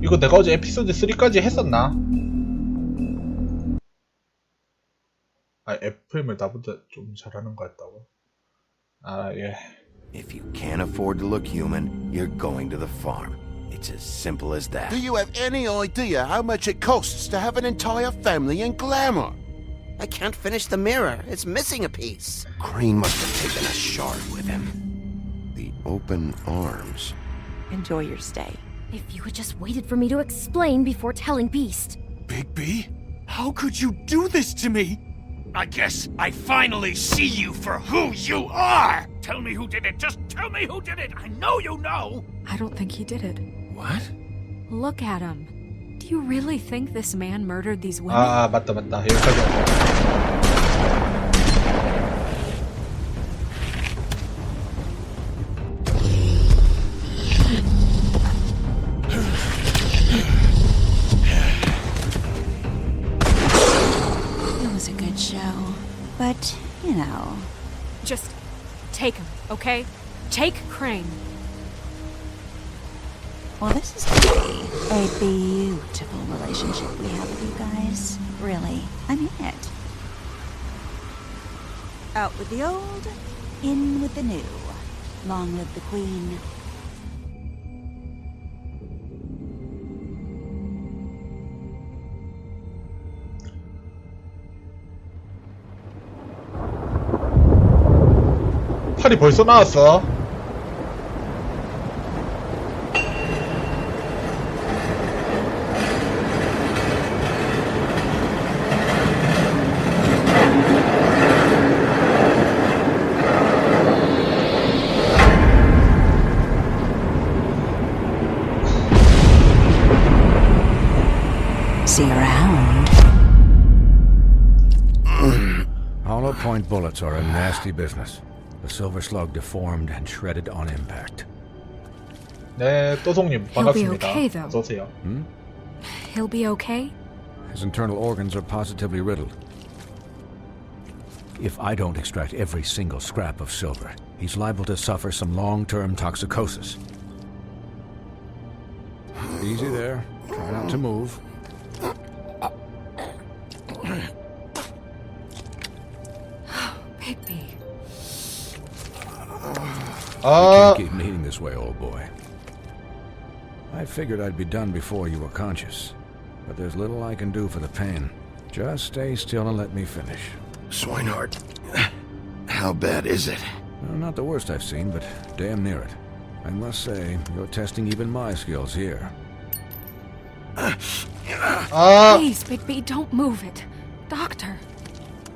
이거 내가 어제 에피소드 3까지 했었나? 아, FM을 나보다 좀 잘하는 것 같다고. 아, 예. If you can't afford to look human, you're going to the farm. It's as simple as that. Do you have any idea how much it costs to have an entire family in glamour? I can't finish the mirror. It's missing a piece. Crane must have taken a shard with him. The open arms. Enjoy your stay. If you had just waited for me to explain before telling Beast. Bigby, how could you do this to me? I guess I finally see you for who you are! Tell me who did it! Just tell me who did it! I know you know! I don't think he did it. What? Look at him. Do you really think this man murdered these women? 아, 맞다. 여기까지 왔어. It was a good show. But, you know. Just take him, okay? Take Crane. Well, this is gonna be a beautiful relationship we have with you guys. Really. I mean it. Out with the old, in with the new. Long live the Queen. 팔이 벌써 나왔어. See you around. Hollow point bullets are a nasty business. The silver slug deformed and shredded on impact. 네, 또송님 반갑습니다. okay, though. 어서 오세요. He'll be okay? His internal organs are positively riddled. If I don't extract every single scrap of silver, he's liable to suffer some long-term toxicosis. Easy there. Try not to move. Bigby. You can't keep eating this way, old boy. I figured I'd be done before you were conscious, but there's little I can do for the pain. Just stay still and let me finish. Swinehart, how bad is it? Well, not the worst I've seen, but damn near it. I must say, you're testing even my skills here. Please, Bigby, don't move it. Doctor.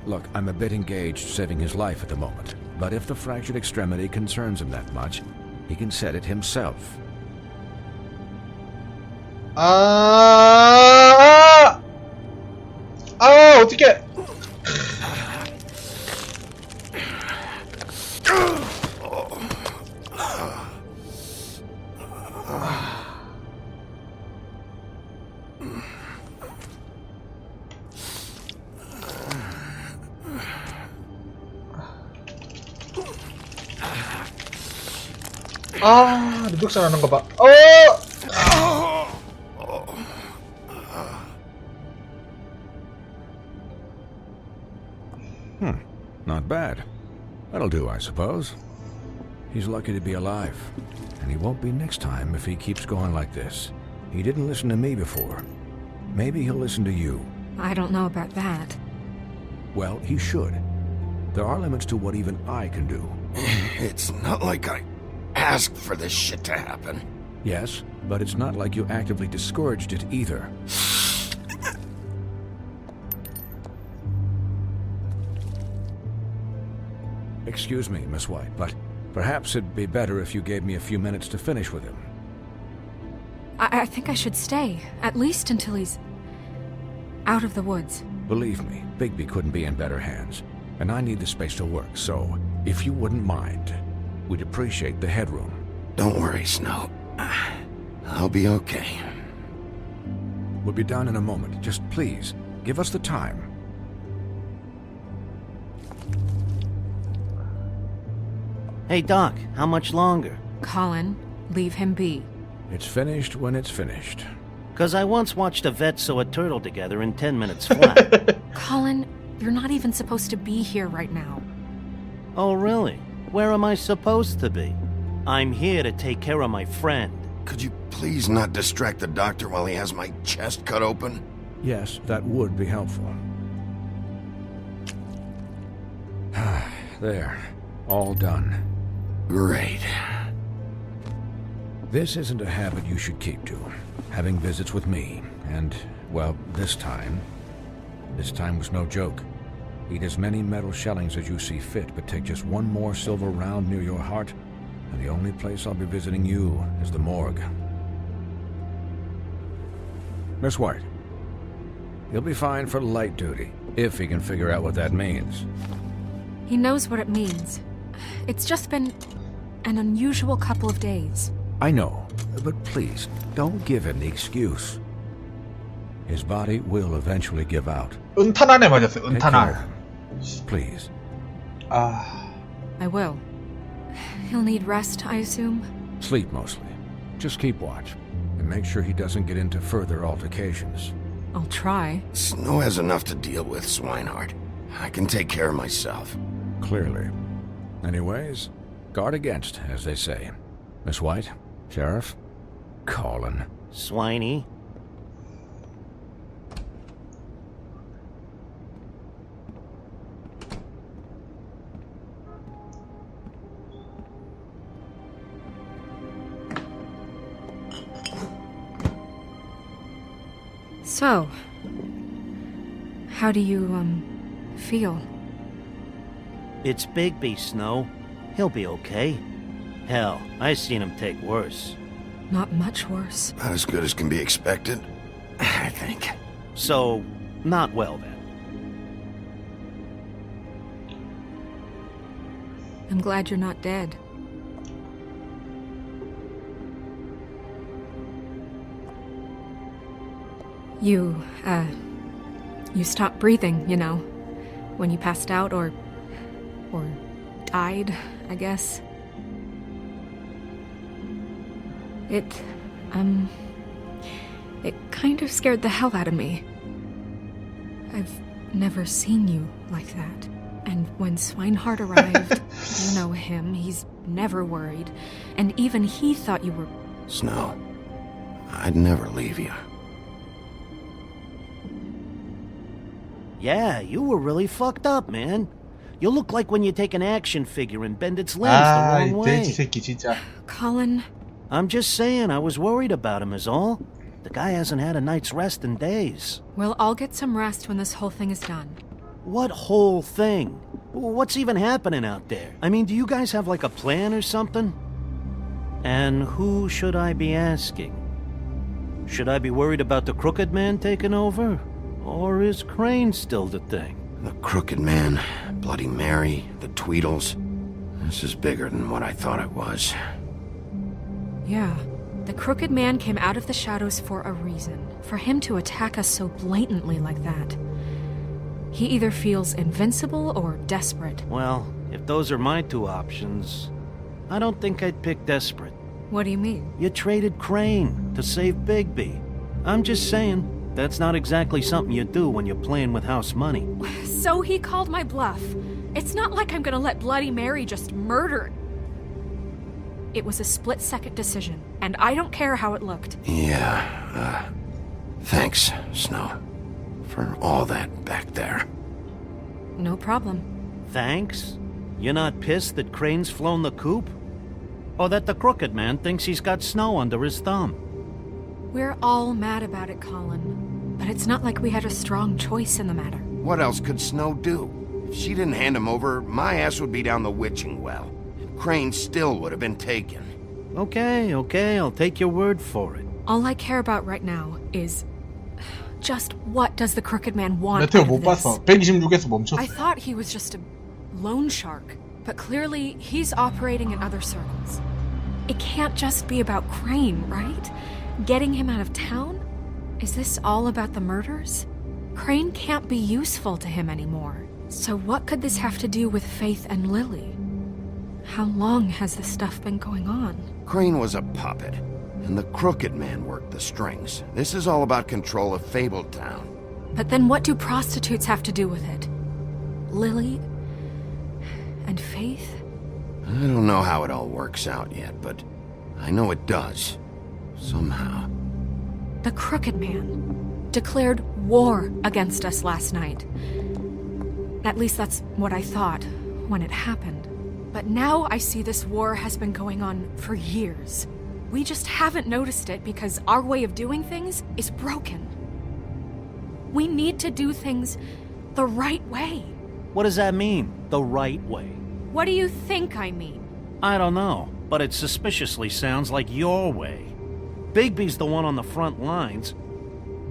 Look, I'm a bit engaged saving his life at the moment, but if the fractured extremity concerns him that much, he can set it himself. 어떡해. 늑벽살 하는 거 봐. Not bad. That'll do, I suppose. He's lucky to be alive, and he won't be next time if he keeps going like this. He didn't listen to me before. Maybe he'll listen to you. I don't know about that. Well, he should. There are limits to what even I can do. It's not like I asked for this shit to happen. Yes, but it's not like you actively discouraged it either. Excuse me, Miss White, but perhaps it'd be better if you gave me a few minutes to finish with him. I think I should stay, at least until he's out of the woods. Believe me, Bigby couldn't be in better hands, and I need the space to work, so if you wouldn't mind, we'd appreciate the headroom. Don't worry, Snow. I'll be okay. We'll be done in a moment. Just please, give us the time. Hey, Doc, how much longer? Colin, leave him be. It's finished when it's finished. 'Cause I once watched a vet sew a turtle together in 10 minutes flat. Colin, you're not even supposed to be here right now. Oh, really? Where am I supposed to be? I'm here to take care of my friend. Could you please not distract the doctor while he has my chest cut open? Yes, that would be helpful. There. All done. Great. This isn't a habit you should keep to. Having visits with me, and, well, this time was no joke. Eat as many metal shellings as you see fit, but take just one more silver round near your heart, and the only place I'll be visiting you is the morgue. Miss White, he'll be fine for light duty, if he can figure out what that means. He knows what it means. It's just been an unusual couple of days. I know, but please, don't give him the excuse. His body will eventually give out. 은탄환에 맞았어요. Take care of 은탄환. him, please. 아, I will. He'll need rest, I assume? Sleep mostly. Just keep watch, and make sure he doesn't get into further altercations. I'll try. Snow has enough to deal with, Swinehart. I can take care of myself. Clearly. Anyways, guard against, as they say. Miss White, Sheriff, Colin. Swiney. So, how do you, feel? It's Bigby, Snow. He'll be okay. Hell, I seen him take worse. Not much worse. Not as good as can be expected, I think. So, not well then. I'm glad you're not dead. You stopped breathing, you know, when you passed out or died, I guess. It kind of scared the hell out of me. I've never seen you like that. And when Swinehart arrived, you know him, he's never worried. And even he thought you were... Snow, I'd never leave you. Yeah, you were really fucked up, man. You look like when you take an action figure and bend its limbs the 아, wrong 이 way. 돼지 새끼 진짜. Colin, I'm just saying, I was worried about him is all. The guy hasn't had a night's rest in days. we'll all get some rest when this whole thing is done. What whole thing? What's even happening out there? I mean, do you guys have like a plan or something? And who should I be asking? Should I be worried about the Crooked Man taking over? Or is Crane still the thing? The Crooked Man, Bloody Mary, the Tweedles. This is bigger than what I thought it was. Yeah. The Crooked Man came out of the shadows for a reason. For him to attack us so blatantly like that. He either feels invincible or desperate. Well, if those are my two options, I don't think I'd pick desperate. What do you mean? You traded Crane to save Bigby. I'm just saying, that's not exactly something you do when you're playing with house money. So he called my bluff. It's not like I'm gonna let Bloody Mary just murder. It was a split-second decision, and I don't care how it looked. Yeah, thanks, Snow, for all that back there. No problem. Thanks? You're not pissed that Crane's flown the coop? Or that the Crooked Man thinks he's got Snow under his thumb? We're all mad about it, Colin. But it's not like we had a strong choice in the matter. What else could Snow do? If she didn't hand him over, my ass would be down the witching well. Crane still would have been taken. Okay, I'll take your word for it. All I care about right now is... just what does the Crooked Man want 메테오 out 못 of this? 봤어. 126에서 멈췄어. I thought he was just a loan shark, but clearly he's operating in other circles. It can't just be about Crane, right? Getting him out of town? Is this all about the murders? Crane can't be useful to him anymore. So what could this have to do with Faith and Lily? How long has this stuff been going on? Crane was a puppet. and the crooked man worked the strings. This is all about control of Fabletown. But then what do prostitutes have to do with it? Lily? And Faith? I don't know how it all works out yet, but I know it does. Somehow. The Crooked Man declared war against us last night. At least that's what I thought when it happened. But now I see this war has been going on for years. We just haven't noticed it because our way of doing things is broken. We need to do things the right way. What does that mean, the right way? What do you think I mean? I don't know, but it suspiciously sounds like your way. Bigby's the one on the front lines.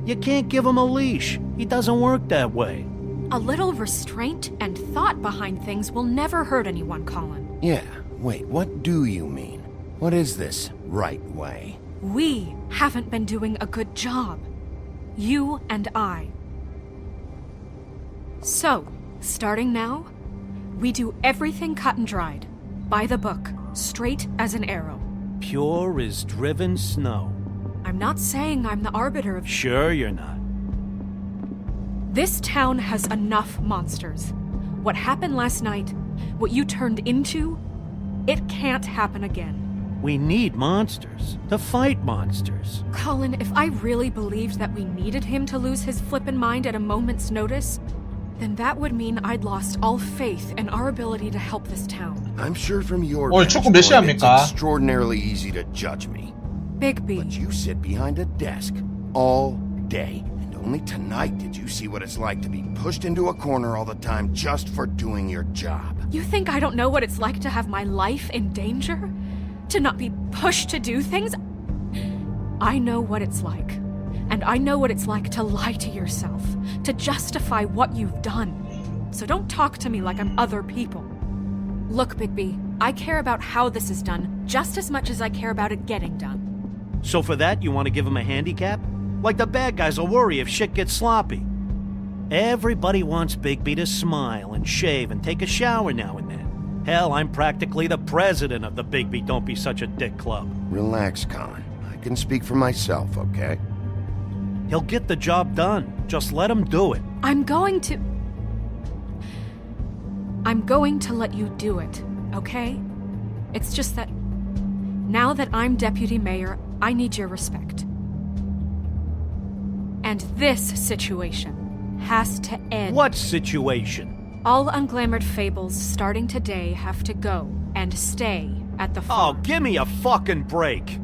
You can't give him a leash. He doesn't work that way. A little restraint and thought behind things will never hurt anyone, Colin. Yeah, wait, what do you mean? What is this right way? We haven't been doing a good job. You and I. So, starting now, we do everything cut and dried. By the book, straight as an arrow. Pure as driven snow. I'm not saying I'm the arbiter of... Sure you're not. This town has enough monsters. What happened last night, what you turned into, it can't happen again. We need monsters. To fight monsters. Colin, if I really believed that we needed him to lose his flippin' mind at a moment's notice, then that would mean I'd lost all faith in our ability to help this town. I'm sure from your 오늘 vantage 축구 몇 시에 point, it's 합니까? extraordinarily easy to judge me. Bigby. But you sit behind a desk all day, and only tonight did you see what it's like to be pushed into a corner all the time just for doing your job. You think I don't know what it's like to have my life in danger? To not be pushed to do things? I know what it's like. And I know what it's like to lie to yourself, to justify what you've done. So don't talk to me like I'm other people. Look, Bigby, I care about how this is done just as much as I care about it getting done. So for that, you want to give him a handicap? Like the bad guys will worry if shit gets sloppy. Everybody wants Bigby to smile and shave and take a shower now and then. Hell, I'm practically the president of the Bigby Don't Be Such a Dick Club. Relax, Colin. I can speak for myself, okay? He'll get the job done. Just let him do it. I'm going to let you do it, okay? It's just that now that I'm deputy mayor, I need your respect. And this situation has to end. What situation? All unglamored fables starting today have to go and stay at the farm. Oh, give me a fucking break.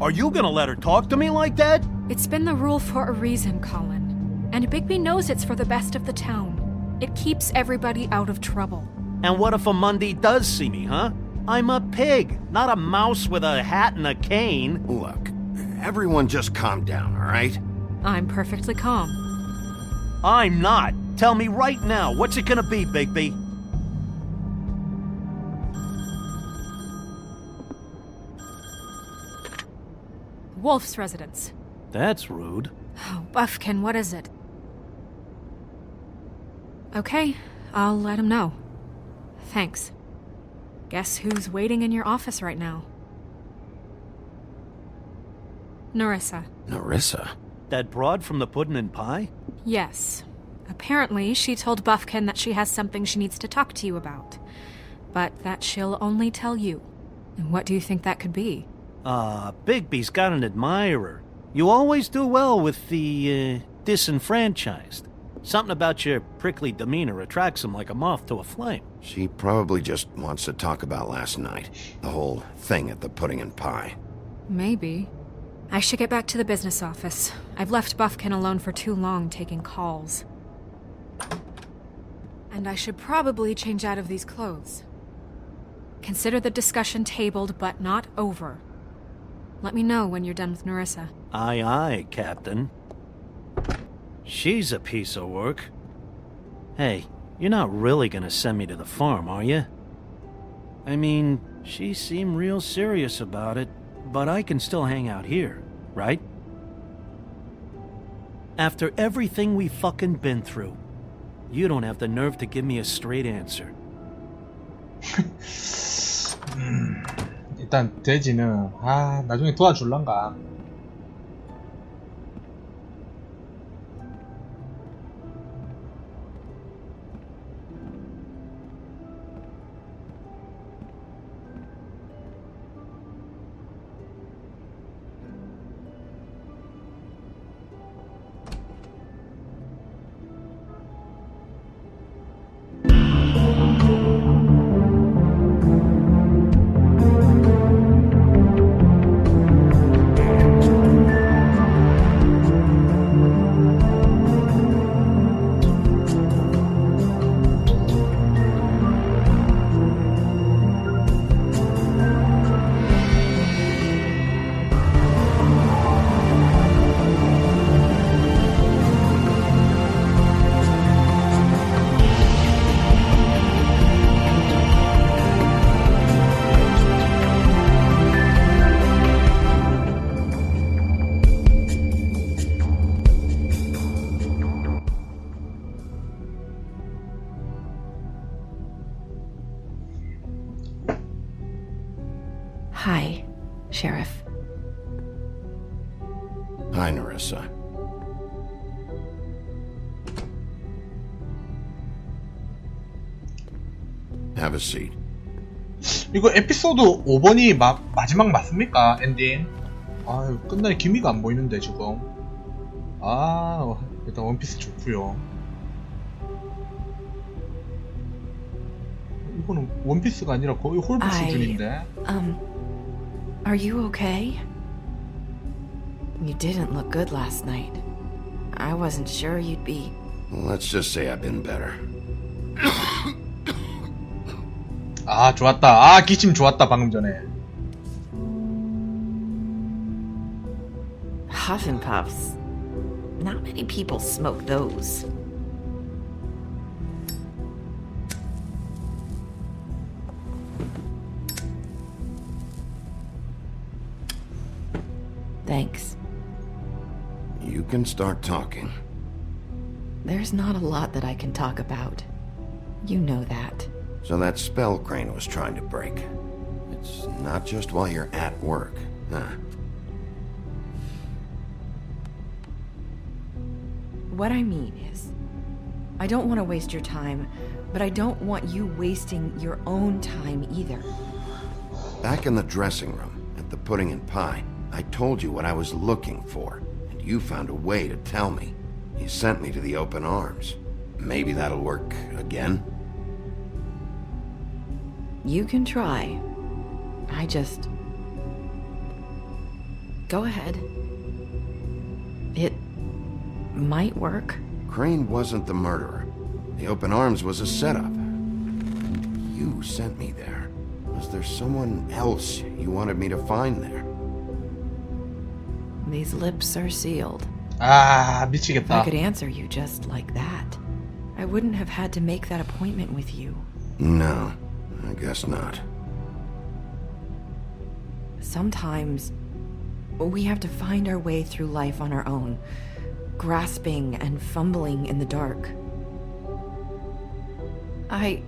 Are you gonna let her talk to me like that? It's been the rule for a reason, Colin. And Bigby knows it's for the best of the town. It keeps everybody out of trouble. And what if a Monday does see me, huh? I'm a pig, not a mouse with a hat and a cane. Look, everyone just calm down, all right? I'm perfectly calm. I'm not. Tell me right now, what's it gonna be, Bigby? Wolf's residence. That's rude. Oh, Buffkin, what is it? Okay, I'll let him know. Thanks. Guess who's waiting in your office right now? Nerissa. Nerissa? That broad from the Puddin' and Pie? Yes. Apparently, she told Buffkin that she has something she needs to talk to you about. But that she'll only tell you. And what do you think that could be? Bigby's got an admirer. You always do well with the, disenfranchised. Something about your prickly demeanor attracts him like a moth to a flame. She probably just wants to talk about last night. The whole thing at the Pudding and Pie. Maybe. I should get back to the business office. I've left Buffkin alone for too long taking calls. And I should probably change out of these clothes. Consider the discussion tabled but not over. Let me know when you're done with Nerissa. Aye, aye, Captain. She's a piece of work. Hey, you're not really gonna send me to the farm, are you? I mean, she seemed real serious about it, but I can still hang out here, right? After everything we fucking been through, you don't have the nerve to give me a straight answer. 일단 돼지는 나중에 도와줄란가. Hi, Sheriff. Hi, Nerissa. Have a seat. 이거 에피소드 5번이 마지막 맞습니까? 엔딩? 아유, 끝날 기미가 안 보이는데 지금. 일단 원피스 좋구요. 이거는 원피스가 아니라 거의 홀북 수준인데. Are you okay? You didn't look good last night. I wasn't sure you'd be... Let's just say I've been better. 좋았다. 기침 좋았다 방금 전에. Huff and puffs. Not many people smoke those. Thanks. You can start talking. There's not a lot that I can talk about. You know that. So that spell Crane was trying to break. It's not just while you're at work, huh? What I mean is, I don't want to waste your time, but I don't want you wasting your own time either. Back in the dressing room, at the pudding and pie, I told you what I was looking for, and you found a way to tell me. You sent me to the open arms. Maybe that'll work again? You can try. I just... Go ahead. It might work. Crane wasn't the murderer. The open arms was a setup. You sent me there. Was there someone else you wanted me to find there? These lips are sealed. If I 미치겠다. could answer you just like that, I wouldn't have had to make that appointment with you. No, I guess not. Sometimes we have to find our way through life on our own, grasping and fumbling in the dark. I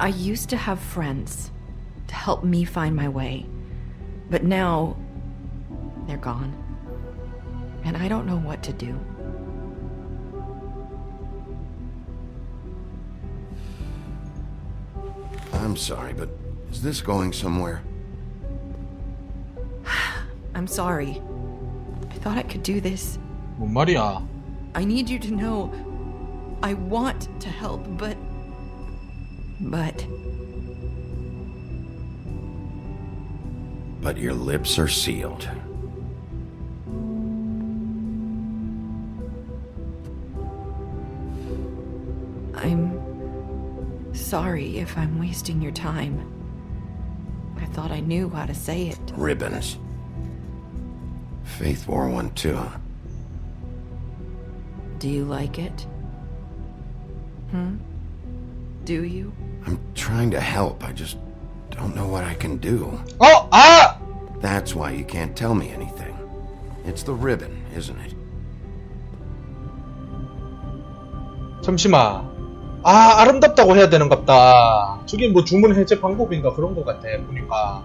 used to have friends to help me find my way, but now they're gone, and I don't know what to do. I'm sorry, but is this going somewhere? I'm sorry. I thought I could do this. 뭔 말이야? I need you to know I want to help, but... But your lips are sealed. I'm sorry if I'm wasting your time. I thought I knew how to say it. Ribbons. Faith wore one too. Do you like it? Do you? I'm trying to help, I just don't know what I can do. That's why you can't tell me anything. It's the ribbon, isn't it? 잠시만. 아, 아름답다고 해야 되는갑다. 저게 뭐 주문 해제 방법인가 그런 것 같아, 보니까.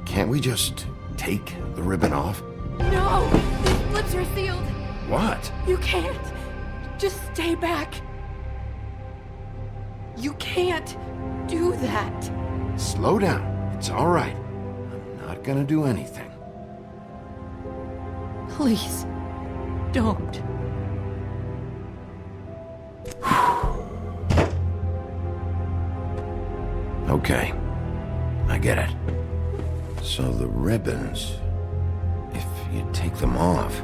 Can't we just take the ribbon off? No! These lips are sealed! What? You can't! Just stay back! You can't do that! Slow down. It's all right. I'm not gonna do anything. Please, don't. Okay. I get it. So the ribbons, if you take them off...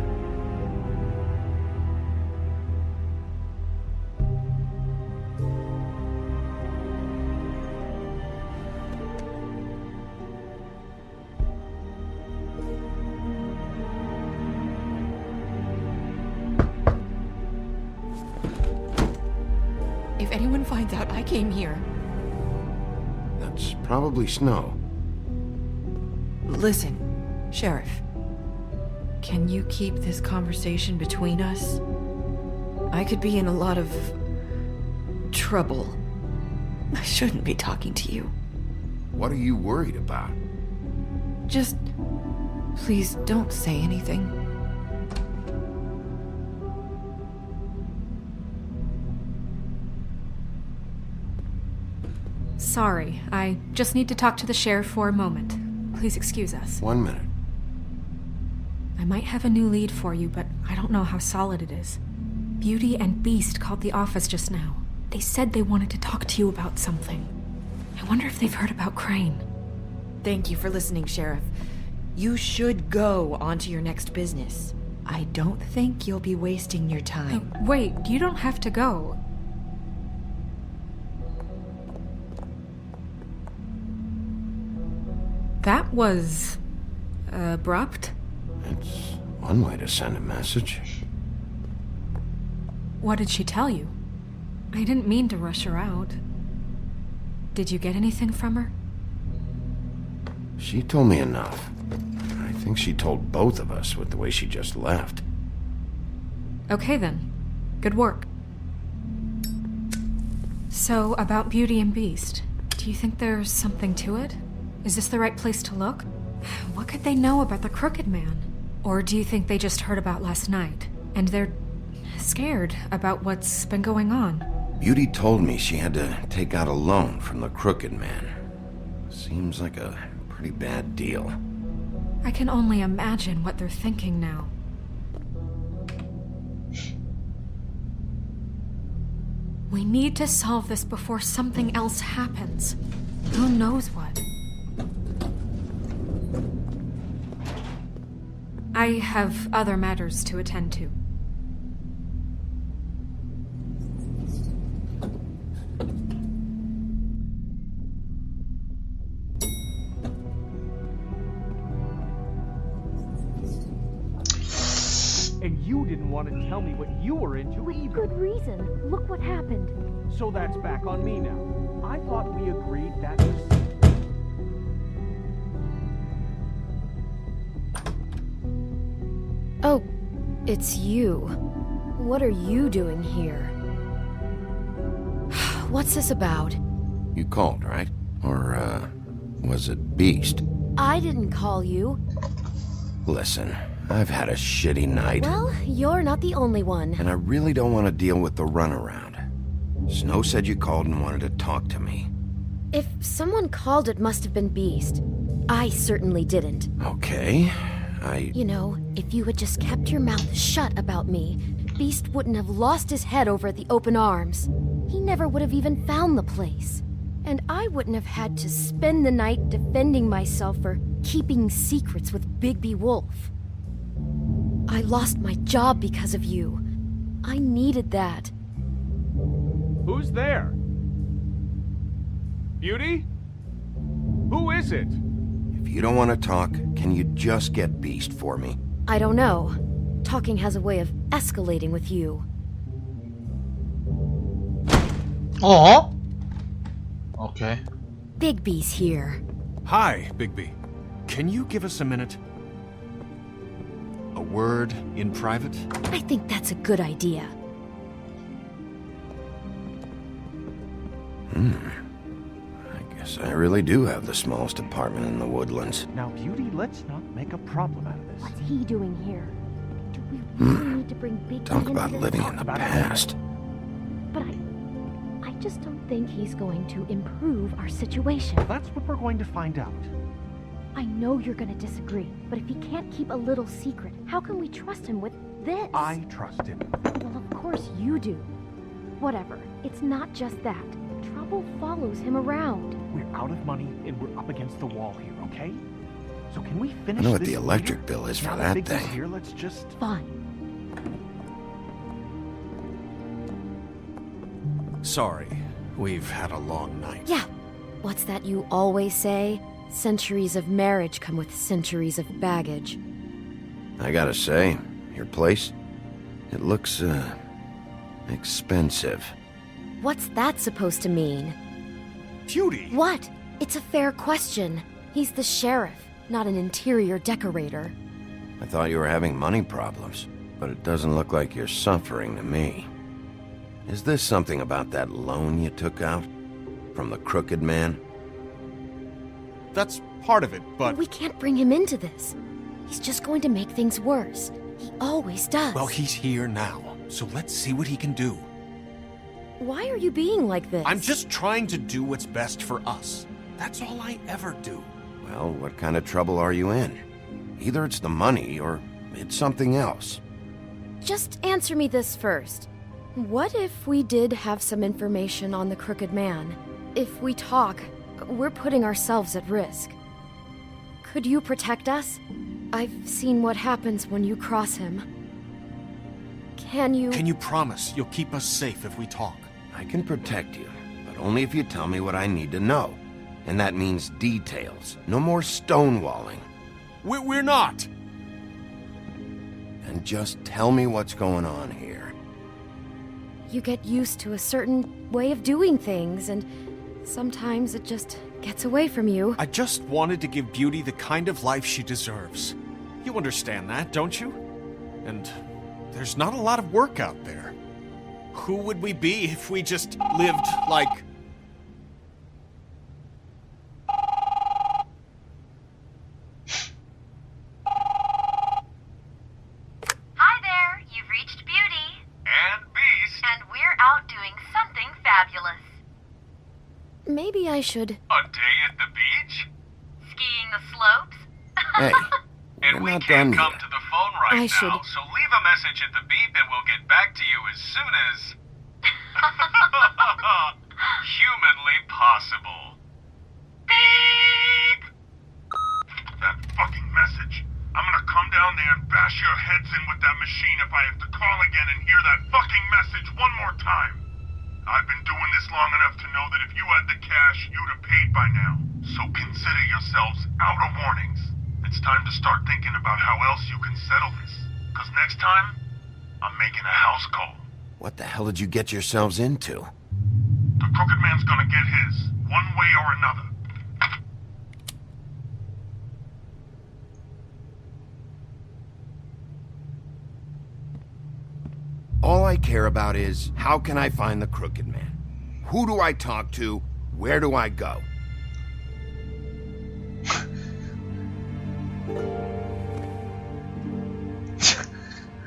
If anyone finds out I came here... That's probably snow. Listen, Sheriff. Can you keep this conversation between us? I could be in a lot of trouble. I shouldn't be talking to you. What are you worried about? Just please don't say anything. Sorry, I just need to talk to the sheriff for a moment. Please excuse us. 1 minute. I might have a new lead for you, but I don't know how solid it is. Beauty and Beast called the office just now. They said they wanted to talk to you about something. I wonder if they've heard about Crane. Thank you for listening, Sheriff. You should go on to your next business. I don't think you'll be wasting your time. Wait, you don't have to go. That was... abrupt? It's one way to send a message. What did she tell you? I didn't mean to rush her out. Did you get anything from her? She told me enough. I think she told both of us with the way she just left. Okay then. Good work. So, about Beauty and Beast, do you think there's something to it? Is this the right place to look? What could they know about the Crooked Man? Or do you think they just heard about last night, and they're scared about what's been going on? Beauty told me she had to take out a loan from the Crooked Man. Seems like a pretty bad deal. I can only imagine what they're thinking now. We need to solve this before something else happens. Who knows what? I have other matters to attend to. And you didn't want to tell me what you were into With either. good reason. Look what happened. So that's back on me now. I thought we agreed that was... Oh, it's you. What are you doing here? What's this about? You called, right? Or, was it Beast? I didn't call you. Listen, I've had a shitty night. Well, you're not the only one. And I really don't want to deal with the runaround. Snow said you called and wanted to talk to me. If someone called, it must have been Beast. I certainly didn't. Okay, You know, if you had just kept your mouth shut about me, Beast wouldn't have lost his head over at the open arms. He never would have even found the place. And I wouldn't have had to spend the night defending myself for keeping secrets with Bigby Wolf. I lost my job because of you. I needed that. Who's there? Beauty? Who is it? if you don't want to talk, can you just get Beast for me? I don't know. Talking has a way of escalating with you. 어? 오케이. Bigby's here. Hi, Bigby. Can you give us a minute? A word in private? I think that's a good idea. I guess I really do have the smallest apartment in the woodlands. Now, Beauty, let's not make a problem out of this. What's he doing here? Do we really need to bring Big Talk into about this? living in the past. But I just don't think he's going to improve our situation. That's what we're going to find out. I know you're gonna disagree, but if he can't keep a little secret, how can we trust him with this? I trust him. Well, of course you do. Whatever. It's not just that. Trouble follows him around. We're out of money and we're up against the wall here, okay? So can we finish I know what this the electric later? bill is for Now that Bigby's thing. Here, let's just... Fine. Sorry, we've had a long night. Yeah. What's that you always say? Centuries of marriage come with centuries of baggage. I gotta say, your place, it looks, expensive. What's that supposed to mean? Beauty! What? It's a fair question. He's the sheriff, not an interior decorator. I thought you were having money problems, but it doesn't look like you're suffering to me. Is this something about that loan you took out? From the crooked man? That's part of it, but... We can't bring him into this. He's just going to make things worse. He always does. Well, he's here now, so let's see what he can do. Why are you being like this? I'm just trying to do what's best for us. That's all I ever do. Well, what kind of trouble are you in? Either it's the money, or it's something else. Just answer me this first. What if we did have some information on the crooked man? If we talk, we're putting ourselves at risk. Could you protect us? I've seen what happens when you cross him. Can you promise you'll keep us safe if we talk? I can protect you, but only if you tell me what I need to know. And that means details. No more stonewalling. We're not! And just tell me what's going on here. You get used to a certain way of doing things, and sometimes it just gets away from you. I just wanted to give Beauty the kind of life she deserves. You understand that, don't you? And there's not a lot of work out there. Who would we be if we just lived like... Hi there, you've reached Beauty. And Beast. And we're out doing something fabulous. Maybe I should... A day at the beach? Skiing the slopes? Hey, and we're we not can't done come yet. to the phone right I now, should- so leave a message at the beep and we'll get back to you as soon as... humanly possible. Beep! That fucking message. I'm gonna come down there and bash your heads in with that machine if I have to call again and hear that fucking message one more time. I've been doing this long enough to know that if you had the cash, you'd have paid by now. So consider yourselves out of warnings. It's time to start thinking about how else you can settle this. Cause next time, I'm making a house call. What the hell did you get yourselves into? The crooked man's gonna get his, one way or another. All I care about is, how can I find the crooked man? Who do I talk to? Where do I go?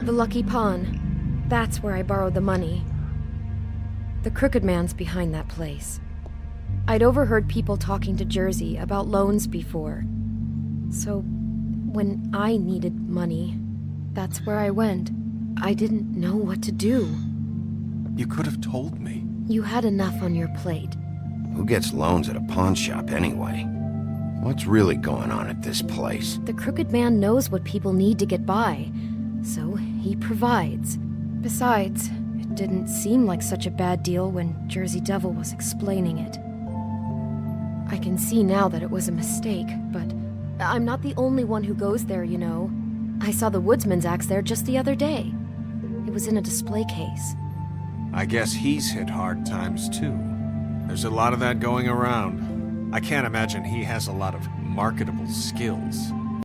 The Lucky Pawn. That's where I borrowed the money. The crooked man's behind that place. I'd overheard people talking to Jersey about loans before. So, when I needed money, that's where I went. I didn't know what to do. You could have told me. You had enough on your plate. Who gets loans at a pawn shop anyway? What's really going on at this place? The crooked man knows what people need to get by, so he provides. Besides, it didn't seem like such a bad deal when Jersey Devil was explaining it. I can see now that it was a mistake, but I'm not the only one who goes there, you know. I saw the woodsman's axe there just the other day. It was in a display case. I guess he's hit hard times too. There's a lot of that going around. I can't imagine he has a lot of marketable skills.